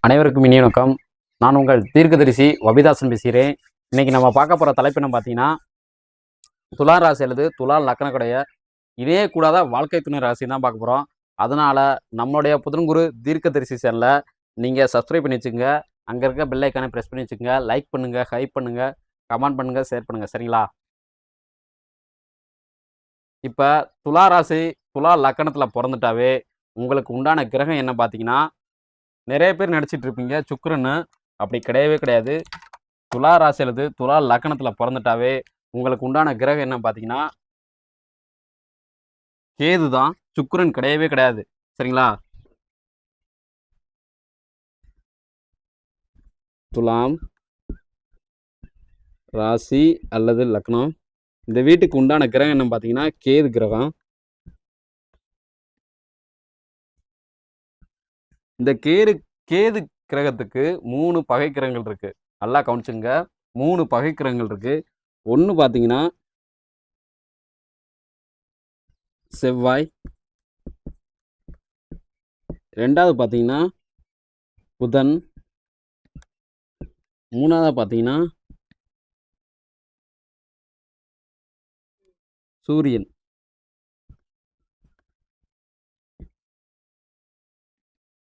அனைவருக்கும் இனிய வணக்கம். நான் உங்கள் தீர்க்கதரிசி வபிதாசன் பேசுகிறேன். இன்னைக்கு நம்ம பார்க்க போகிற தலைப்பு என்ன பார்த்தீங்கன்னா, துலா ராசி அல்லது துலா லக்னக்குடைய இணையக்கூடாத வாழ்க்கை துணை ராசி தான் பார்க்க போகிறோம். அதனால நம்மளுடைய புதன்குரு தீர்க்கதரிசி சேனலை நீங்கள் சப்ஸ்கிரைப் பண்ணி வச்சுங்க. அங்கே இருக்க பெல் ஐக்கானை ப்ரெஸ் பண்ணி வச்சுங்க. லைக் பண்ணுங்கள், ஹைப் பண்ணுங்கள், கமெண்ட் பண்ணுங்கள், ஷேர் பண்ணுங்கள். சரிங்களா? இப்போ துலா ராசி துலா லக்கணத்தில் பிறந்துட்டாவே உங்களுக்கு உண்டான கிரகம் என்ன பார்த்தீங்கன்னா, நிறைய பேர் நினச்சிட்டு இருப்பீங்க சுக்கிரன்னு. அப்படி கிடையவே கிடையாது. துலா ராசி அல்லது துலா லக்கணத்தில் பிறந்துட்டாவே உங்களுக்கு உண்டான கிரகம் என்ன பார்த்தீங்கன்னா, கேது தான். சுக்கிரன் கிடையவே கிடையாது. சரிங்களா? துலாம் ராசி அல்லது லக்னம், இந்த வீட்டுக்கு உண்டான கிரகம் என்ன பார்த்தீங்கன்னா கேது கிரகம். இந்த கேது கிரகத்துக்கு 3 பகை கிரகங்கள் இருக்கு. நல்லா கவனிச்சுங்க. 3 பகை கிரகங்கள் இருக்கு. ஒன்று பார்த்தீங்கன்னா செவ்வாய், ரெண்டாவது பார்த்தீங்கன்னா புதன், மூணாவது பார்த்தீங்கன்னா சூரியன்.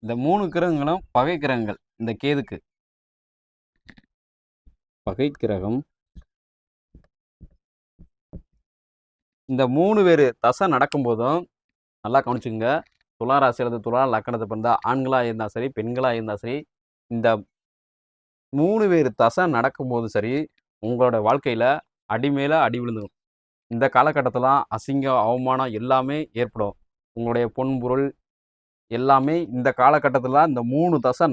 இந்த 3 கிரகங்களும் பகை கிரகங்கள். இந்த கேதுக்கு பகை கிரகம். இந்த 3 பேர் தசை நடக்கும்போதும் நல்லா கவனிச்சுங்க. துலா ராசி அல்லது துலா லக்கணத்தை பிறந்தா ஆண்களாக இருந்தால் சரி, பெண்களாக இருந்தால் சரி, இந்த 3 பேர் தசை நடக்கும்போதும் சரி, உங்களோட வாழ்க்கையில் அடி மேலே அடி விழுந்துடும். இந்த காலகட்டத்தில் அசிங்கம், அவமானம் எல்லாமே ஏற்படும். உங்களுடைய பொன்பொருள் எல்லாமே இந்த காலகட்டத்தில் இந்த 3 தசை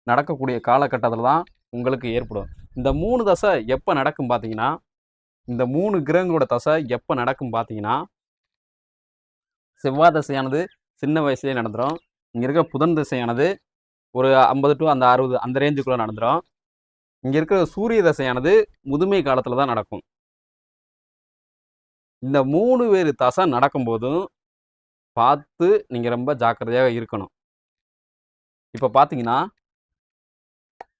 நடக்கக்கூடிய காலகட்டத்தில் தான் உங்களுக்கு ஏற்படும். இந்த 3 தசை எப்போ நடக்கும் பார்த்தீங்கன்னா, இந்த 3 கிரகங்களோட தசை எப்போ நடக்கும் பார்த்தீங்கன்னா, செவ்வாய் தசையானது சின்ன வயசுலேயே நடந்துடும். இங்கே இருக்க புதன் தசையானது ஒரு 50 டு அந்த 60 அந்த ரேஞ்சுக்குள்ளே நடந்துடும். இங்கே இருக்கிற சூரிய தசையானது முதுமை காலத்தில் தான் நடக்கும். இந்த 3 பேர் தசை நடக்கும்போதும் பார்த்து நீங்கள் ரொம்ப ஜாக்கிரதையாக இருக்கணும். இப்போ பார்த்தீங்கன்னா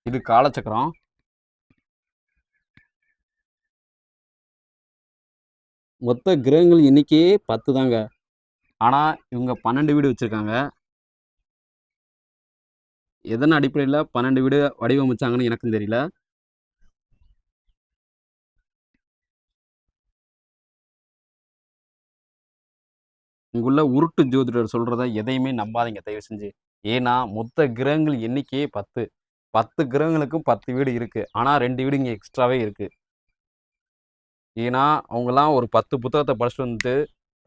இது காலச்சக்கரம். மொத்த கிரகங்கள் எண்ணிக்கையே 10 தாங்க. ஆனால் இவங்க 12 வீடு வச்சுருக்காங்க. எதன் அடிப்படையில் 12 வீடு வடிவமைச்சாங்கன்னு எனக்கும் தெரியல. இங்குள்ள உருட்டு ஜோதிடர் சொல்கிறத எதையுமே நம்பாதீங்க தயவு செஞ்சு. ஏன்னா மொத்த கிரகங்கள் எண்ணிக்கையே 10. 10 கிரகங்களுக்கும் 10 வீடு இருக்குது. ஆனால் 2 வீடு இங்கே எக்ஸ்ட்ராவே இருக்குது. ஏன்னா அவங்கெல்லாம் ஒரு 10 புத்தகத்தை படிச்சுட்டு வந்துட்டு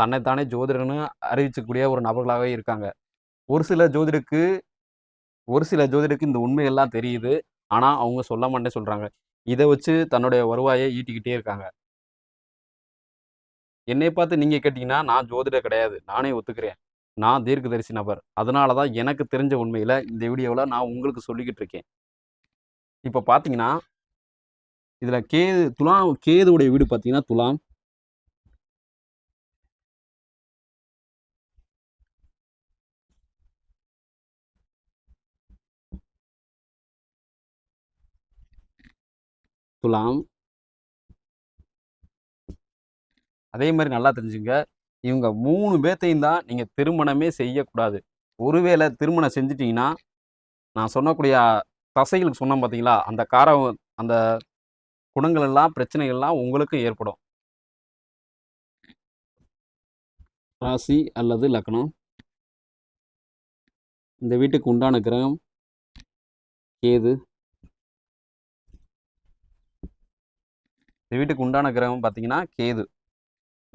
தன்னைத்தானே ஜோதிடர்னு அறிவிக்கக்கூடிய ஒரு நபர்களாகவே இருக்காங்க. ஒரு சில ஜோதிடருக்கு இந்த உண்மையெல்லாம் தெரியுது. ஆனால் அவங்க சொல்ல மாட்டேன்னு சொல்கிறாங்க. இதை வச்சு தன்னுடைய வருவாயை ஈட்டிக்கிட்டே இருக்காங்க. என்னை பார்த்து நீங்கள் கேட்டிங்கன்னா, நான் ஜோதிடர் கிடையாது. நானே ஒத்துக்கிறேன். நான் தீர்க்கதரிசி நபர். அதனால தான் எனக்கு தெரிஞ்ச உண்மையில இந்த வீடியோவில் நான் உங்களுக்கு சொல்லிக்கிட்டு இருக்கேன். இப்போ பார்த்தீங்கன்னா, இதில் கேதுவுடைய வீடு பார்த்தீங்கன்னா துலாம். துலாம். அதே மாதிரி நல்லா தெரிஞ்சுங்க. இவங்க 3 பேத்தையும் தான் நீங்கள் திருமணமே செய்யக்கூடாது. ஒருவேளை திருமணம் செஞ்சுட்டீங்கன்னா, நான் சொன்னக்கூடிய தசைகளுக்கு சொன்னேன் பார்த்தீங்களா, அந்த குணங்கள் எல்லாம், பிரச்சனைகள் எல்லாம் உங்களுக்கும் ஏற்படும். ராசி அல்லது லக்னம், இந்த வீட்டுக்கு உண்டான கிரகம் கேது. இந்த வீட்டுக்கு உண்டான கிரகம் பார்த்தீங்கன்னா கேது.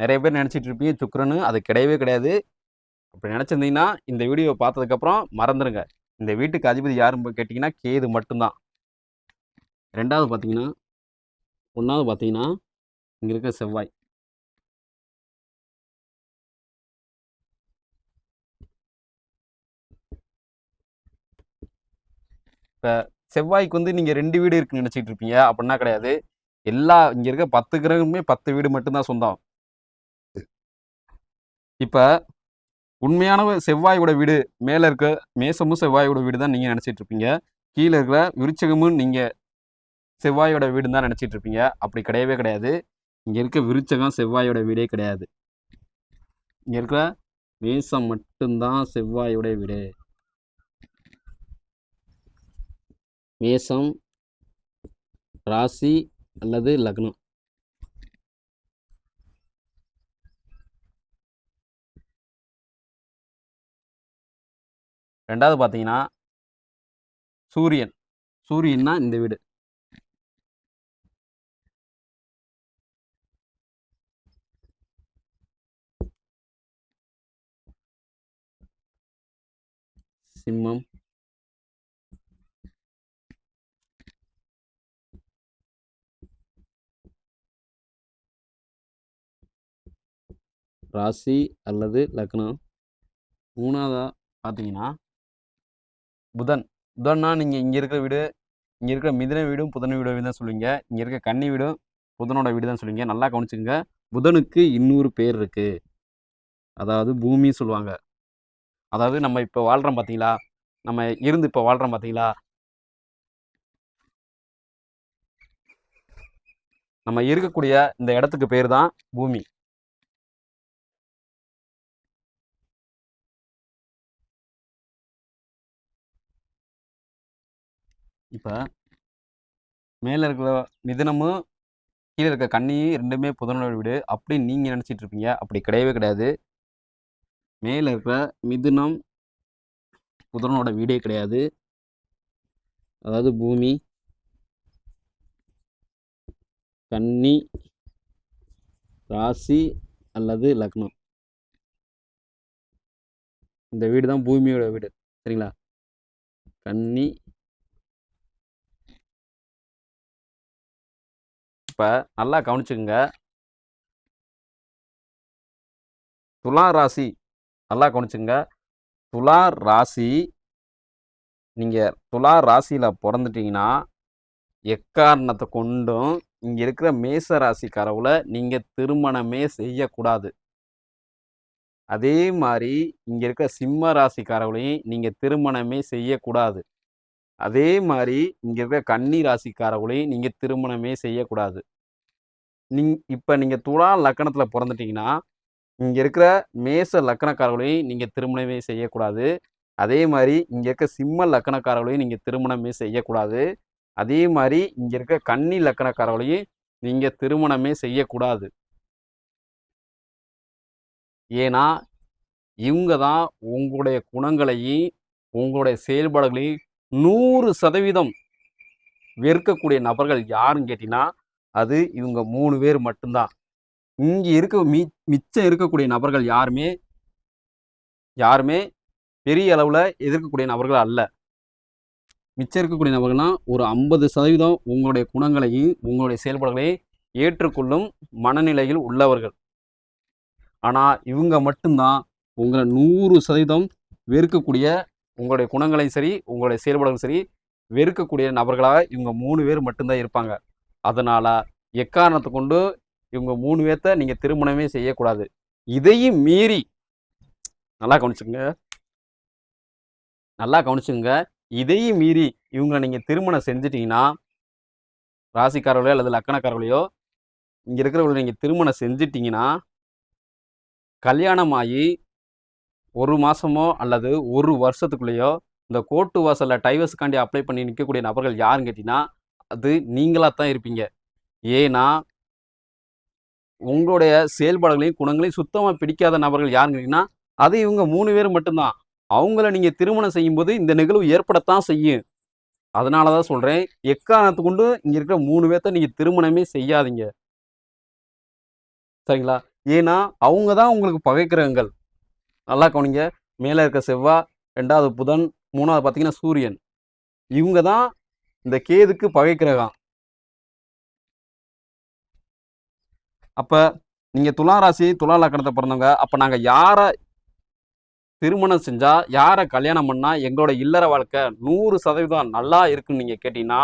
நிறைய பேர் நினச்சிட்டு இருப்பீங்க சுக்கிரன்னு. அது கிடையவே கிடையாது. அப்படி நினச்சிருந்தீங்கன்னா இந்த வீடியோ பார்த்ததுக்கப்புறம் மறந்துடுங்க. இந்த வீட்டுக்கு அதிபதி யாருன்னு கேட்டிங்கன்னா கேது மட்டும்தான். ரெண்டாவது பார்த்தீங்கன்னா, ஒன்றாவது பார்த்தீங்கன்னா இங்கே இருக்க செவ்வாய். இப்போ செவ்வாய்க்கு வந்து நீங்கள் 2 வீடு இருக்குன்னு நினச்சிட்டு இருப்பீங்க. அப்படின்னா கிடையாது. இங்கே இருக்க 10 கிரகமுமே 10 வீடு மட்டும்தான் சொந்தம். இப்போ உண்மையான செவ்வாயோட வீடு மேலே இருக்க மேசமும் செவ்வாயோட வீடு தான் நீங்கள் நினச்சிட்டு இருப்பீங்க. கீழே இருக்கிற விருச்சகமும் நீங்கள் செவ்வாயோட வீடுன்னு தான் நினச்சிட்டு இருப்பீங்க. அப்படி கிடையவே கிடையாது. இங்கே இருக்க விருச்சகம் செவ்வாயோட வீடே கிடையாது. இங்கே இருக்கிற மேசம் மட்டும்தான் செவ்வாயோட வீடு. மேசம் ராசி அல்லது லக்னம். ரெண்டாவது பார்த்தீங்கன்னா சூரியன். சூரியன்னா இந்த வீடு. சிம்மம், ராசி அல்லது லக்னம். மூணாவதா பார்த்தீங்கன்னா புதன். புதன்னா நீங்கள் இங்கே இருக்கிற வீடு, இங்கே இருக்கிற மிதுன வீடும் புதன் வீடு தான் சொல்லுவீங்க. இங்கே இருக்க கன்னி வீடும் புதனோட வீடு தான் சொல்லுவீங்க. நல்லா கவனிச்சுங்க. புதனுக்கு இன்னொரு பேர் இருக்கு. அதாவது பூமி சொல்லுவாங்க. அதாவது நம்ம இப்போ வாழ்கிறோம் பார்த்தீங்களா, நம்ம இருந்து இப்போ வாழ்கிறோம் பார்த்தீங்களா, நம்ம இருக்கக்கூடிய இந்த இடத்துக்கு பேர் தான் பூமி. இப்போ மேலே இருக்கிற மிதுனமும் கீழே இருக்க கன்னியும் ரெண்டுமே புதனோட வீடு அப்படின்னு நீங்கள் நினச்சிட்டு இருப்பீங்க. அப்படி கிடையவே கிடையாது. மேலே இருக்கிற மிதுனம் புதனோட வீடே கிடையாது. அதாவது பூமி, கன்னி, ராசி அல்லது லக்னம். இந்த வீடு தான் பூமியோட வீடு. சரிங்களா? கன்னி. இப்போ நல்லா கவனிச்சுக்கோங்க. துலா ராசி நல்லா கவனிச்சுங்க. துலா ராசி, நீங்கள் துலா ராசியில் பிறந்துட்டீங்கன்னா எக்காரணத்தை கொண்டும் இங்கே இருக்கிற மேச ராசிக்காரவுல நீங்கள் திருமணமே செய்யக்கூடாது. அதே மாதிரி இங்கே இருக்கிற சிம்ம ராசிக்காரவளையும் நீங்கள் திருமணமே செய்யக்கூடாது. அதே மாதிரி இங்கே இருக்கிற கன்னி ராசிக்காரவளையும் நீங்கள் திருமணமே செய்யக்கூடாது. இப்போ நீங்கள் துலா லக்கணத்தில் பிறந்துட்டீங்கன்னா இங்கே இருக்கிற மேச லக்கணக்காரர்களையும் நீங்கள் திருமணமே செய்யக்கூடாது. அதே மாதிரி இங்கே இருக்க சிம்ம லக்கணக்காரர்களையும் நீங்கள் திருமணமே செய்யக்கூடாது. அதே மாதிரி இங்கே இருக்க கன்னி லக்கணக்காரர்களையும் நீங்கள் திருமணமே செய்யக்கூடாது. ஏன்னா இவங்க தான் உங்களுடைய குணங்களையும் உங்களுடைய செயல்பாடுகளையும் 100% வெறுக்கக்கூடிய நபர்கள் யாருன்னு கேட்டீங்கன்னா அது இவங்க 3 பேர் மட்டும்தான். இங்கே இருக்க மிச்சம் இருக்கக்கூடிய நபர்கள் யாருமே பெரிய அளவில் எதிர்க்கக்கூடிய நபர்கள் அல்ல. மிச்சம் இருக்கக்கூடிய நபர்கள்லாம் ஒரு 50% உங்களுடைய குணங்களையும் உங்களுடைய செயல்பாடுகளையும் ஏற்றுக்கொள்ளும் மனநிலையில் உள்ளவர்கள். ஆனால் இவங்க மட்டும்தான் உங்களை 100% வெறுக்கக்கூடிய, உங்களுடைய குணங்களையும் சரி உங்களுடைய செயல்பாடுகளும் சரி வெறுக்கக்கூடிய நபர்களாக இவங்க 3 பேர் மட்டும்தான் இருப்பாங்க. அதனால் எக்காரணத்தை கொண்டு இவங்க 3 பேர்த்த நீங்கள் திருமணமே செய்யக்கூடாது. இதையும் மீறி நல்லா கவனிச்சுங்க. இதையும் மீறி இவங்க நீங்கள் திருமணம் செஞ்சிட்டிங்கன்னா, ராசிக்காரர்களையோ அல்லது லக்கணக்காரர்களையோ இங்கே இருக்கிறவங்களை நீங்கள் திருமணம் செஞ்சிட்டிங்கன்னா, கல்யாணம் ஆகி 1 மாதமோ அல்லது 1 வருஷத்துக்குள்ளேயோ இந்த கோர்ட்டு வாசலில் டைவர்ஸுக்காண்டி அப்ளை பண்ணி நிற்கக்கூடிய நபர்கள் யாருன்னு கேட்டிங்கன்னா அது நீங்களாக தான் இருப்பீங்க. ஏன்னா உங்களுடைய செயல்பாடுகளையும் குணங்களையும் சுத்தமாக பிடிக்காத நபர்கள் யாருன்னு கேட்டிங்கன்னா அது இவங்க 3 பேர் மட்டும்தான். அவங்கள நீங்கள் திருமணம் செய்யும்போது இந்த நிகழ்வு ஏற்படத்தான் செய்யும். அதனால தான் சொல்கிறேன், எக்காரணத்தை கொண்டு இங்கே இருக்கிற 3 பேர்த்த நீங்கள் திருமணமே செய்யாதீங்க. சரிங்களா? ஏன்னா அவங்க தான் உங்களுக்கு பகைக்கிரகங்கள். நல்லா கவனிங்க. மேலே இருக்க செவ்வாய், 2வது புதன், 3வது பார்த்தீங்கன்னா சூரியன். இவங்க தான் இந்த கேதுக்கு பகைக்கிரகம். அப்போ நீங்கள் துலா ராசி துலா லக்கணத்தை பிறந்தவங்க, அப்போ நாங்கள் யாரை திருமணம் செஞ்சால் யாரை கல்யாணம் பண்ணால் எங்களோட இல்லற வாழ்க்கை 100% நல்லா இருக்குன்னு நீங்கள் கேட்டிங்கன்னா,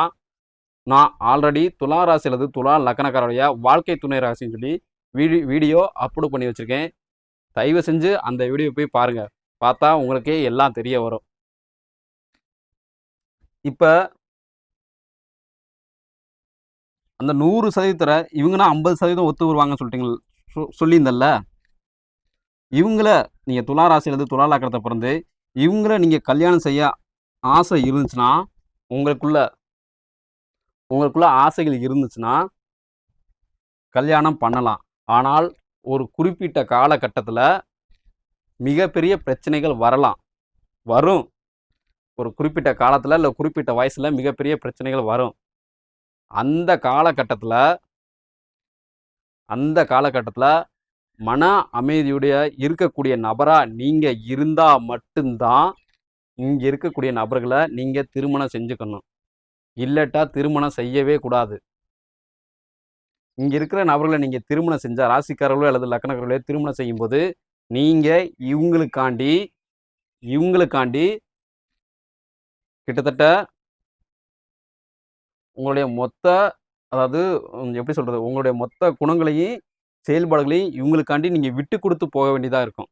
நான் ஆல்ரெடி துலா ராசி அல்லது துலா லக்கணக்காரருடைய வாழ்க்கை துணை ராசின்னு சொல்லி வீடியோ அப்லோட் பண்ணி வச்சுருக்கேன். தயவு செஞ்சு அந்த வீடியோ போய் பாருங்கள். பார்த்தா உங்களுக்கே எல்லாம் தெரிய வரும். இப்போ அந்த 100% இவங்கன்னா 50% ஒத்து வருவாங்கன்னு சொல்லியிருந்தல்ல. இவங்கள நீங்க துலா ராசியிலேருந்து துலா லக்னத்தை பிறந்து இவங்கள நீங்க கல்யாணம் செய்ய ஆசை இருந்துச்சுன்னா, உங்களுக்குள்ள ஆசைகள் இருந்துச்சுன்னா கல்யாணம் பண்ணலாம். ஆனால் ஒரு குறிப்பிட்ட காலகட்டத்தில் மிகப்பெரிய பிரச்சனைகள் வரும். ஒரு குறிப்பிட்ட காலத்தில் இல்லை குறிப்பிட்ட வயசில் மிகப்பெரிய பிரச்சனைகள் வரும். அந்த காலகட்டத்தில் மன அமைதியுடைய இருக்கக்கூடிய நபராக நீங்கள் இருந்தால் மட்டும்தான் இங்கே இருக்கக்கூடிய நபர்களை நீங்கள் திருமணம் செஞ்சுக்கணும். இல்லட்டா திருமணம் செய்யவே கூடாது. இங்கே இருக்கிற நபர்களை நீங்கள் திருமணம் செஞ்சால் ராசிக்காரர்களோ அல்லது லக்னக்காரர்களோ திருமணம் செய்யும்போது நீங்கள் இவங்களுக்காண்டி கிட்டத்தட்ட உங்களுடைய எப்படி சொல்கிறது, உங்களுடைய மொத்த குணங்களையும் செயல்பாடுகளையும் இவங்களுக்காண்டி நீங்கள் விட்டு கொடுத்து போக வேண்டியதாக இருக்கும்.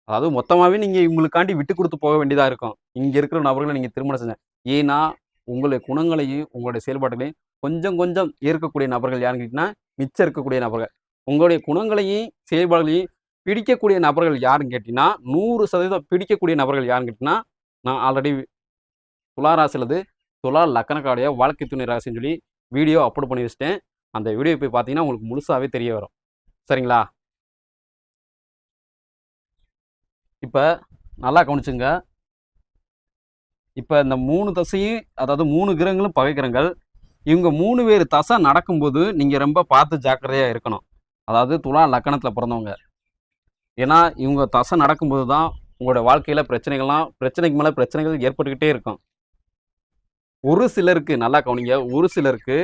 அதாவது மொத்தமாகவே நீங்கள் இவங்களுக்காண்டி விட்டு கொடுத்து போக வேண்டியதாக இருக்கும் இங்கே இருக்கிற நபர்களை நீங்கள் திருமணம் செஞ்ச. ஏன்னா உங்களுடைய குணங்களையும் உங்களுடைய செயல்பாடுகளையும் கொஞ்சம் ஏற்கக்கூடிய நபர்கள் யாருன்னு கேட்டிங்கன்னா மிச்சம் இருக்கக்கூடிய நபர்கள். உங்களுடைய குணங்களையும் செயல்பாடுகளையும் பிடிக்கக்கூடிய நபர்கள் யாருன்னு கேட்டிங்கன்னா 100% பிடிக்கக்கூடிய நபர்கள் யாருன்னு கேட்டிங்கன்னா, நான் ஆல்ரெடி துலா ராசியிலது துலா லக்னக்காருடைய வாழ்க்கை துணை ராசின்னு சொல்லி வீடியோ அப்லோட் பண்ணி வச்சிட்டேன். அந்த வீடியோ போய் பார்த்தீங்கன்னா உங்களுக்கு முழுசாகவே தெரிய வரும். சரிங்களா? இப்போ நல்லா கவனிச்சுங்க. இப்போ இந்த 3 தசையும், அதாவது 3 கிரகங்களும் பகை கிரகங்கள். இவங்க 3 பேர் தசை நடக்கும்போது நீங்கள் ரொம்ப பார்த்து ஜாக்கிரதையாக இருக்கணும். அதாவது துலா லக்னத்தில் பிறந்தவங்க. ஏன்னா இவங்க தசை நடக்கும்போது தான் உங்களோட வாழ்க்கையில் பிரச்சனைக்கு மேலே பிரச்சனைகள் ஏற்பட்டுக்கிட்டே இருக்கும். ஒரு சிலருக்கு நல்லா கவனிங்க, ஒரு சிலருக்கு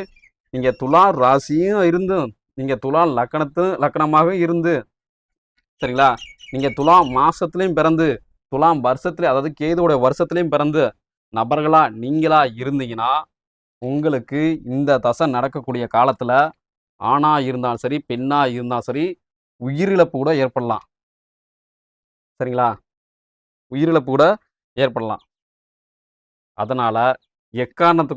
நீங்கள் துலா ராசியும் இருந்தும் நீங்கள் துலா லக்னமாகவும் இருந்து, சரிங்களா, நீங்கள் துலாம் மாதத்துலேயும் பிறந்து துலாம் வருஷத்துலேயும், அதாவது கேதுவோட வருஷத்துலேயும் பிறந்து நபர்களாக நீங்களாக இருந்தீங்கன்னா உங்களுக்கு இந்த தசை நடக்கக்கூடிய காலத்தில் ஆணாக இருந்தாலும் சரி பெண்ணாக இருந்தாலும் சரி உயிரிழப்பு கூட ஏற்படலாம். சரிங்களா? உயிரிழப்பு கூட ஏற்படலாம். அதனால் எக்காரணத்தை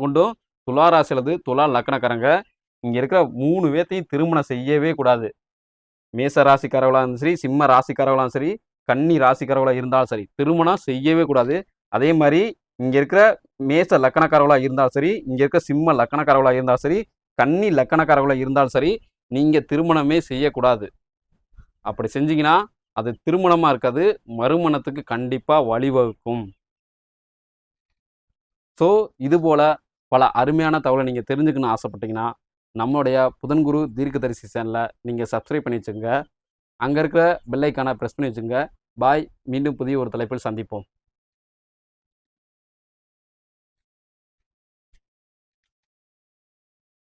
கொண்டும் துலா ராசியிலது துலா லக்னக்காரங்க இங்கே இருக்கிற 3 பேர்த்தையும் திருமணம் செய்யவே கூடாது. மேச ராசிக்காரர்களாக இருந்தாலும் சரி, சிம்ம ராசிக்காரர்களாக சரி, கன்னி ராசிக்காரர்களாக இருந்தாலும் சரி திருமணம் செய்யவே கூடாது. அதே மாதிரி இங்கே இருக்கிற மேச லக்கணக்காரர்களாக இருந்தாலும் சரி, இங்கே இருக்க சிம்ம லக்கணக்காரர்களாக இருந்தாலும் சரி, கன்னி லக்கணக்காரர்களாக இருந்தாலும் சரி, நீங்கள் திருமணமே செய்யக்கூடாது. அப்படி செஞ்சீங்கன்னா அது திருமணமாக இருக்காது, மறுமணத்துக்கு கண்டிப்பாக வழிவகுக்கும். ஸோ இது போல் பல அருமையான தகவலை நீங்கள் தெரிஞ்சுக்கணும்னு ஆசைப்பட்டீங்கன்னா நம்மளுடைய புதன்குரு தீர்க்கதரிசி சேனலை நீங்கள் சப்ஸ்கிரைப் பண்ணி வச்சுங்க. அங்கே இருக்கிற பெல் ஐக்கானை ப்ரெஸ் பண்ணி வச்சுங்க. பாய். மீண்டும் புதிய ஒரு தலைப்பில் சந்திப்போம்.